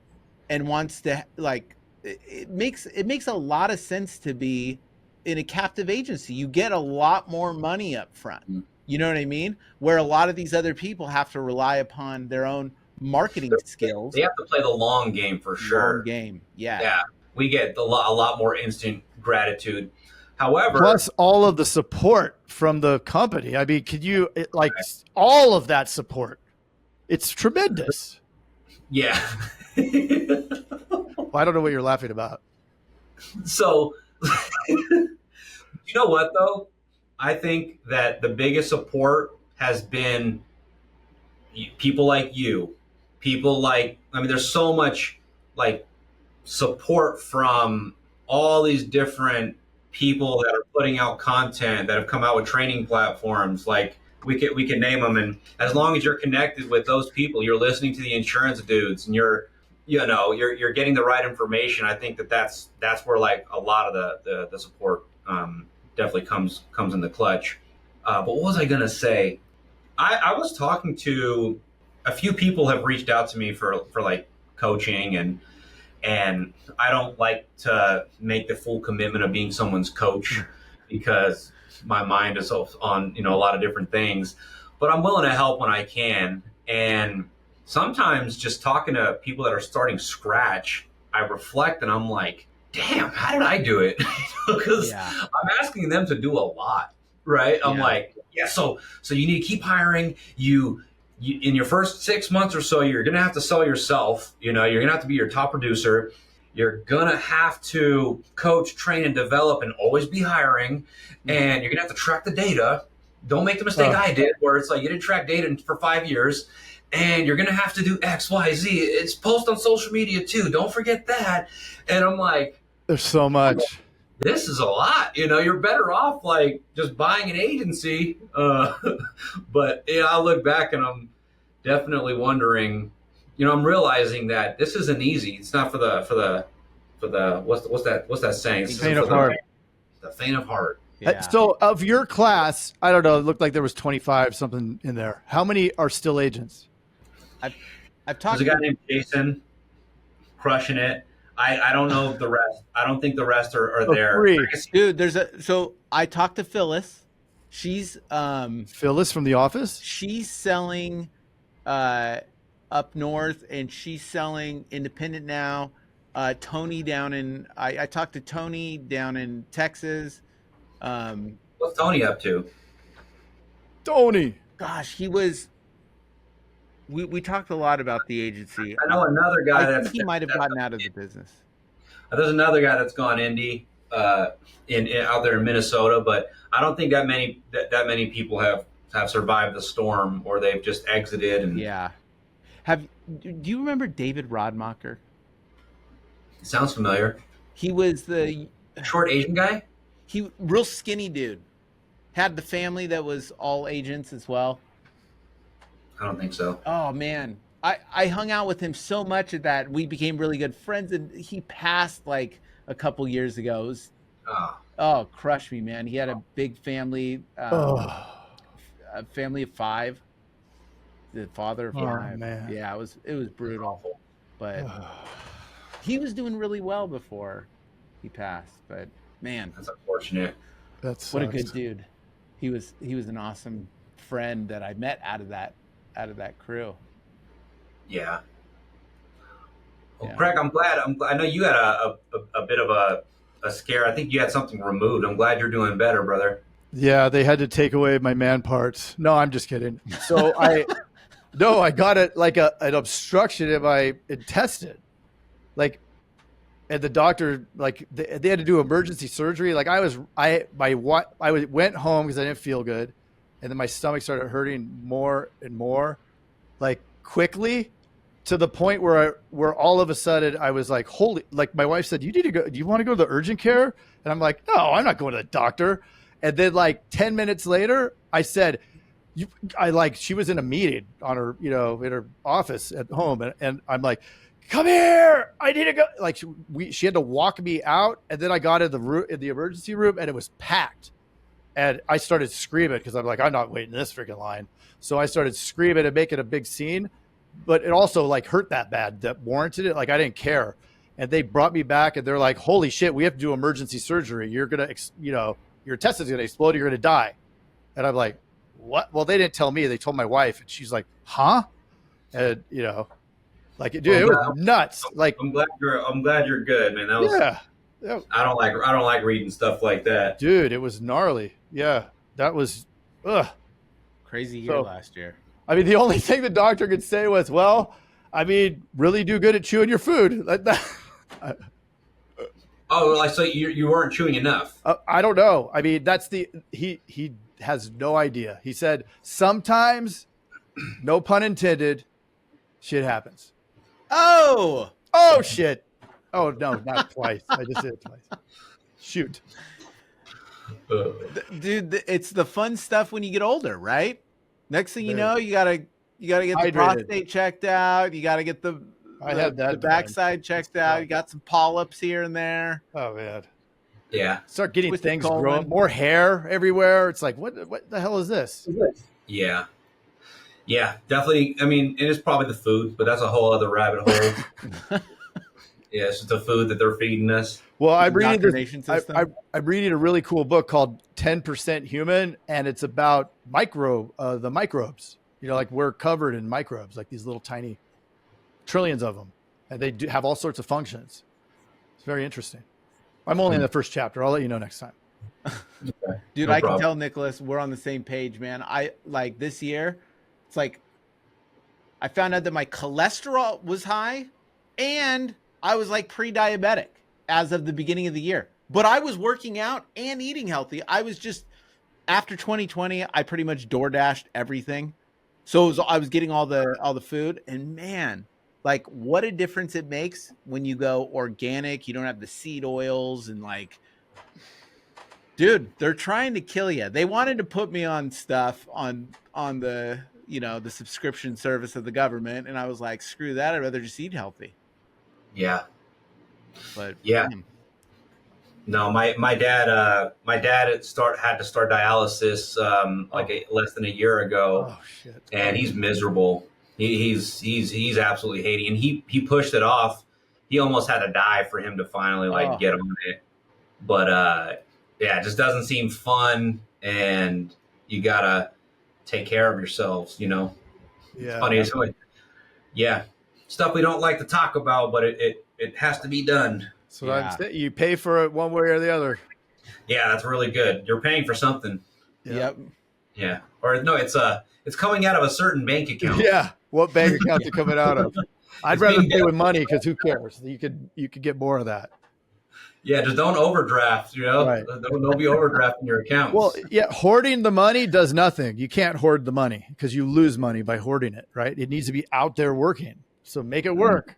and wants to like, it makes a lot of sense to be in a captive agency. You get a lot more money up front. You know what I mean? Where a lot of these other people have to rely upon their own marketing skills. They have to play the long game for sure. Long game, yeah. Yeah, we get a lot more instant gratitude. However, plus all of the support from the company. I mean, all of that support? It's tremendous. Yeah. Well, I don't know what you're laughing about. So, you know what though? I think that the biggest support has been people like you. There's so much like support from all these different people that are putting out content, that have come out with training platforms. Like we can name them, and as long as you're connected with those people, you're listening to the insurance dudes, and you're getting the right information. I think that's where like a lot of the support definitely comes in the clutch. But what was I gonna say? I was talking to a few people have reached out to me for like coaching, and I don't like to make the full commitment of being someone's coach because my mind is on a lot of different things. But I'm willing to help when I can. And sometimes just talking to people that are starting scratch, I reflect and I'm like, damn, how did I do it? Because Yeah. I'm asking them to do a lot, right? I'm Yeah. like, yeah, so you need to keep hiring. You in your first 6 months or so, you're gonna have to sell yourself. You're gonna have to be your top producer. You're gonna have to coach, train, and develop, and always be hiring. And you're gonna have to track the data. Don't make the mistake I did, where it's like you didn't track data for 5 years, and you're gonna have to do X, Y, Z. It's post on social media too. Don't forget that. And I'm like, There's so much. this is a lot. You're better off like just buying an agency. But I look back and I'm definitely wondering. I'm realizing that this isn't easy. It's not for the what's that saying? This Faint isn't of for heart. the faint of heart. Yeah. So of your class, I don't know, it looked like there was 25 something in there. How many are still agents? I've talked There's a guy to named Jason crushing it. I don't know the rest. I don't think the rest are there. Three. dude, so I talked to Phyllis. She's Phyllis from The Office? she's selling up north, and she's selling independent now. Tony down in I talked to Tony down in Texas. What's Tony up to? Tony. Gosh, he was. We talked a lot about the agency. I know another guy I think he might have gotten out of the business. There's another guy that's gone indie in out there in Minnesota, but I don't think that many people have survived the storm, or they've just exited. And Yeah. Do you remember David Rodmacher? it sounds familiar. He was the Short Asian guy. real skinny dude. Had the family that was all agents as well. I don't think so. Oh man, I hung out with him so much that we became really good friends, and he passed like a couple years ago. It was, Oh, crushed me, man. He had a big family, a family of 5. The father of 5. Man. Yeah, it was brutal, but he was doing really well before he passed. But man, that's unfortunate. what a good dude. He was an awesome friend that I met out of that crew. Yeah. Well, Yeah. Craig, I'm glad. I know you had a bit of a scare. I think you had something removed. I'm glad you're doing better, brother. Yeah, they had to take away my man parts. No, I'm just kidding. So I got it like an obstruction in my intestine. Like, and the doctor, like they had to do emergency surgery. Like I went home because I didn't feel good. And then my stomach started hurting more and more, like quickly, to the point where all of a sudden I was like, holy, like my wife said, do you want to go to the urgent care? And I'm like, no, I'm not going to the doctor. And then like 10 minutes later, I said, she was in a meeting on her, in her office at home. And I'm like, come here, I need to go. Like she had to walk me out. And then I got in the emergency room, and it was packed. And I started screaming because I'm like, I'm not waiting in this freaking line. So I started screaming and making a big scene, but it also like hurt that bad that warranted it. Like I didn't care. And they brought me back, and they're like, holy shit, we have to do emergency surgery. You're going to, your intestines going to explode. You're going to die. And I'm like, what? Well, they didn't tell me. They told my wife, and she's like, huh? And like, dude, it was nuts. Like, I'm glad you're good, man. That was, yeah. I don't like reading stuff like that. Dude, it was gnarly. Yeah. That was, Crazy year last year. I mean, the only thing the doctor could say was, well, I mean, really do good at chewing your food. Like that. Oh, like, so you weren't chewing enough. I don't know. I mean, he has no idea. He said, sometimes, no pun intended, shit happens. Oh shit. Oh no, not twice. I just did it twice. Shoot. Dude, it's the fun stuff when you get older, right? Next thing you know, you gotta get the prostate checked out. You gotta get the backside checked out. You got some polyps here and there. Oh man. Yeah. Start getting things growing, more hair everywhere. It's like, what the hell is this? Yeah. Yeah, definitely. I mean, it is probably the food, but that's a whole other rabbit hole. Yeah, it's just the food that they're feeding us. Well, I'm reading a really cool book called 10% Human, and it's about the microbes, Like we're covered in microbes, like these little tiny trillions of them, and they do have all sorts of functions. It's very interesting. I'm only in the first chapter. I'll let you know next time. Okay. Dude, No I can problem. tell Nicholas we're on the same page, man. I like this year, it's like I found out that my cholesterol was high and I was like pre-diabetic as of the beginning of the year. But I was working out and eating healthy. I was just after 2020, I pretty much door dashed everything. So I was getting all the food, and man, like what a difference it makes when you go organic. You don't have the seed oils and like, dude, they're trying to kill you. They wanted to put me on stuff on the the subscription service of the government, and I was like, screw that. I'd rather just eat healthy. Yeah. But Yeah. damn. No, my dad had to start dialysis less than a year ago, Oh shit. and he's miserable. He's absolutely hating, and he pushed it off. He almost had to die for him to finally Oh, get on it. But yeah, it just doesn't seem fun, and you gotta take care of yourselves. It's Yeah. funny. It's like, yeah, stuff we don't like to talk about, but it has to be done. So yeah. you pay for it one way or the other. Yeah, that's really good. You're paying for something. Yeah. Yep. Yeah, or no, it's coming out of a certain bank account. Yeah. What bank account are coming out of? I'd It's rather being pay with money because who cares? You could get more of that. Yeah, just don't overdraft. Right. Don't be overdrafting your accounts. Well, yeah, hoarding the money does nothing. You can't hoard the money because you lose money by hoarding it, right? It needs to be out there working. So make it work.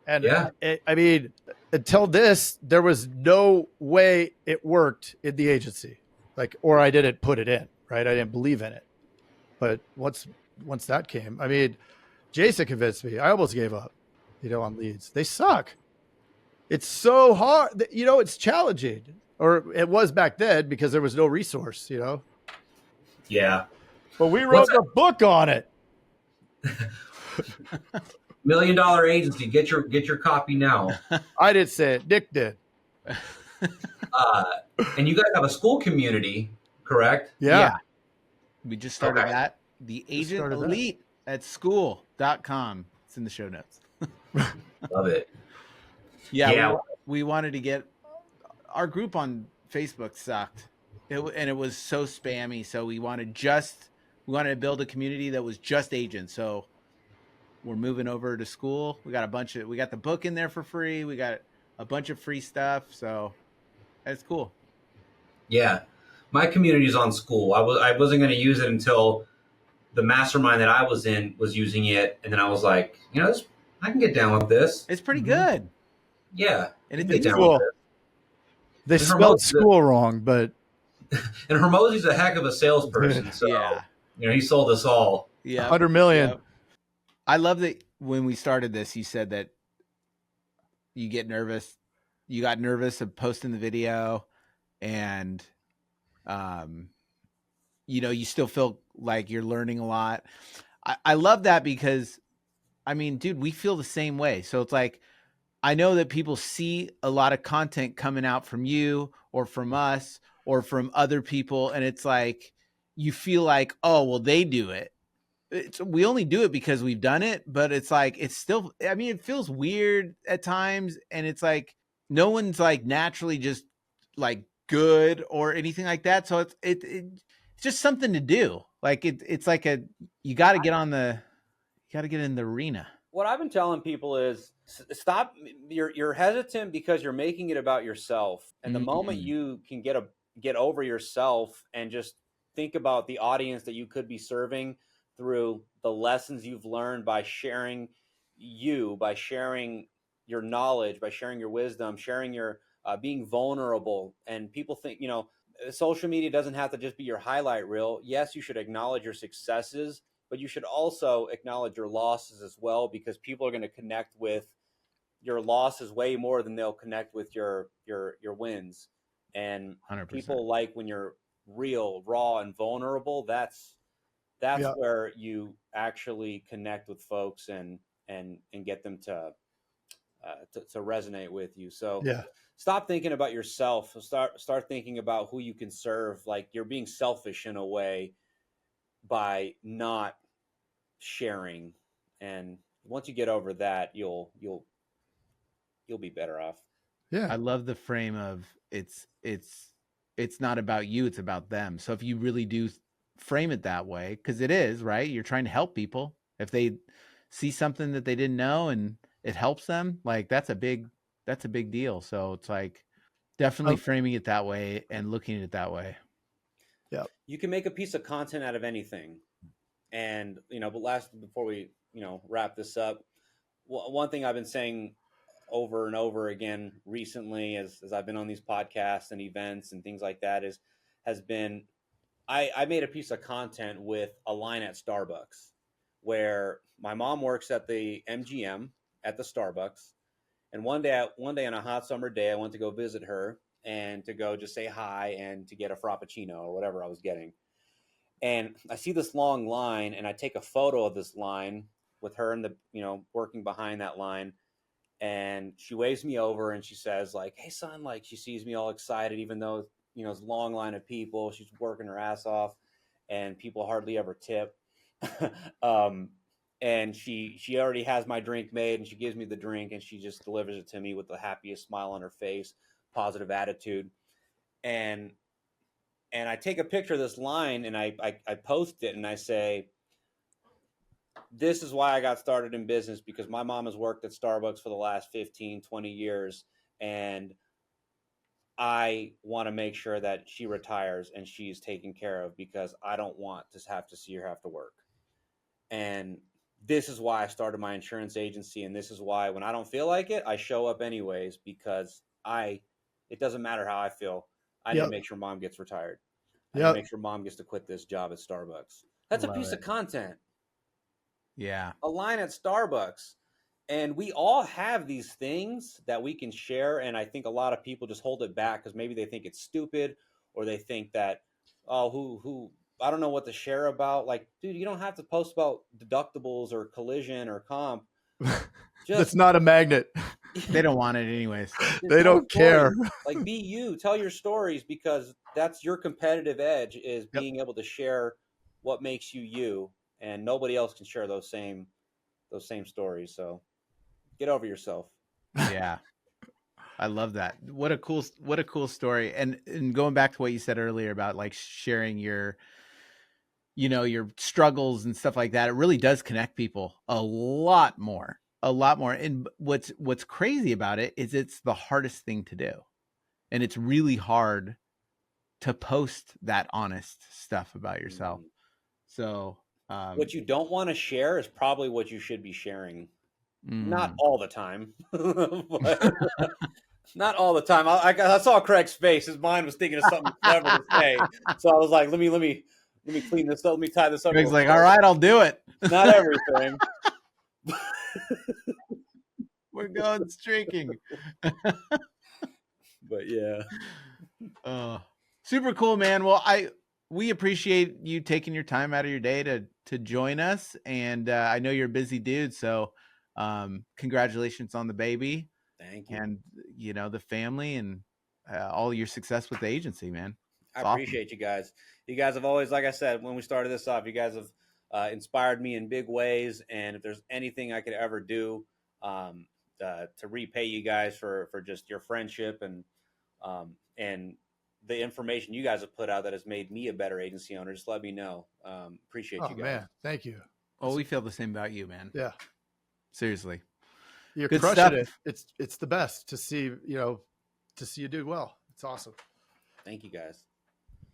And Yeah. I mean, until this, there was no way it worked in the agency, or I didn't put it in, right? I didn't believe in it. But once that came, I mean, Jason convinced me. I almost gave up, on leads. They suck. It's so hard. It's challenging, or it was back then because there was no resource, Yeah. But we wrote What's a book on it. $1 million agency? Get your copy now. I didn't say it. Nick did. And you guys have a school community, correct? Yeah. We just started Okay. that. The Agent started that. Elite at school.com. It's in the show notes. Love it. Yeah, Yeah. we wanted to get our group on Facebook sucked. And it was so spammy. So we wanted to build a community that was just agents. So we're moving over to school. We got the book in there for free. We got a bunch of free stuff. So that's cool. Yeah. My community's on school. I wasn't going to use it until the mastermind that I was in was using it, and then I was like, I can get down with this. It's pretty good. Yeah, And I can it's get down cool. with it. They And spelled school wrong, but And Hermosi's a heck of a salesperson. So Yeah. he sold us all. Yeah. 100 million. Yep. I love that when we started this, you said that you get nervous. You got nervous of posting the video, and you still feel like you're learning a lot. I love that because, I mean, dude, we feel the same way. So it's like, I know that people see a lot of content coming out from you or from us or from other people, and it's like you feel like, oh, well, they do it. We only do it because we've done it, but it's like it's still. I mean, it feels weird at times, and it's like no one's like naturally just like good or anything like that. So it's just something to do. Like it's like you got to get in the arena. What I've been telling people is stop. You're hesitant because you're making it about yourself, and the moment you can get over yourself and just think about the audience that you could be serving through the lessons you've learned by sharing your knowledge, by sharing your wisdom, sharing your being vulnerable. And people think, social media doesn't have to just be your highlight reel. Yes, you should acknowledge your successes, but you should also acknowledge your losses as well, because people are going to connect with your losses way more than they'll connect with your wins. And 100%. people like when you're real, raw, and vulnerable. That's where you actually connect with folks and get them to resonate with you. So stop thinking about yourself. Start thinking about who you can serve. Like, you're being selfish in a way by not sharing, and once you get over that, you'll be better off. Yeah. I love the frame of it's not about you, it's about them. So if you really do frame it that way, because it is, right? You're trying to help people. If they see something that they didn't know and it helps them, like that's a big deal. So it's like definitely Um, framing it that way and looking at it that way. yeah. You can make a piece of content out of anything. And, but before we, wrap this up, one thing I've been saying over and over again recently as I've been on these podcasts and events and things like that has been, I made a piece of content with a line at Starbucks where my mom works at the MGM at the Starbucks. And one day on a hot summer day, I went to go visit her and to go just say hi and to get a frappuccino or whatever I was getting. And I see this long line, and I take a photo of this line with her and working behind that line. And she waves me over and she says, like, "Hey son," like she sees me all excited, even though, it's a long line of people. She's working her ass off and people hardly ever tip. um, and she already has my drink made, and she gives me the drink, and she just delivers it to me with the happiest smile on her face, positive attitude. And I take a picture of this line and I post it and I say, "This is why I got started in business, because my mom has worked at Starbucks for the last 15, 20 years. And I want to make sure that she retires and she's taken care of, because I don't want to have to see her have to work. And this is why I started my insurance agency. And this is why when I don't feel like it, I show up anyways, because it doesn't matter how I feel. I need to Yep. make sure mom gets retired. I need to Yep. make sure mom gets to quit this job at Starbucks." I That's a love piece of it. content. Yeah. A line at Starbucks. And we all have these things that we can share. And I think a lot of people just hold it back because maybe they think it's stupid, or they think that, oh, who, I don't know what to share about. Like, dude, you don't have to post about deductibles or collision or comp. That's Just not a magnet. They don't want it anyways. They tell don't stories. care. Like, be you, tell your stories, because that's your competitive edge, is Yep. being able to share what makes you you, and nobody else can share those same stories. So get over yourself. Yeah. I love that. What a cool story. And going back to what you said earlier about like sharing your your struggles and stuff like that, it really does connect people a lot more. A lot more. And what's crazy about it is it's the hardest thing to do. And it's really hard to post that honest stuff about yourself. Mhm. So, What you don't want to share is probably what you should be sharing. Not mm, all the time, but not all the time. I saw Craig's face. His mind was thinking of something clever to say. So I was like, let me clean this up. Let me tie this up Greg's real like, quick. all right, I'll do it. Not everything. We're going streaking. But yeah. Super cool, man. Well, we appreciate you taking your time out of your day to join us, and I know you're a busy dude, so congratulations on the baby Thank you. and the family and all your success with the agency, man. I It's awesome. appreciate you guys. You guys have always, like I said, when we started this off, you guys have inspired me in big ways. And if there's anything I could ever do um, to repay you guys for just your friendship and the information you guys have put out that has made me a better agency owner, just let me know. Appreciate Oh you guys. man, thank you. Oh, we feel the same about you, man. Yeah, Seriously. you're Good crushing stuff. it. It's the best to see you do well. It's awesome. Thank you guys.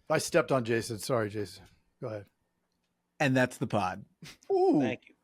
I stepped on Jason. Sorry, Jason. Go ahead. And that's the pod. Ooh. Thank you.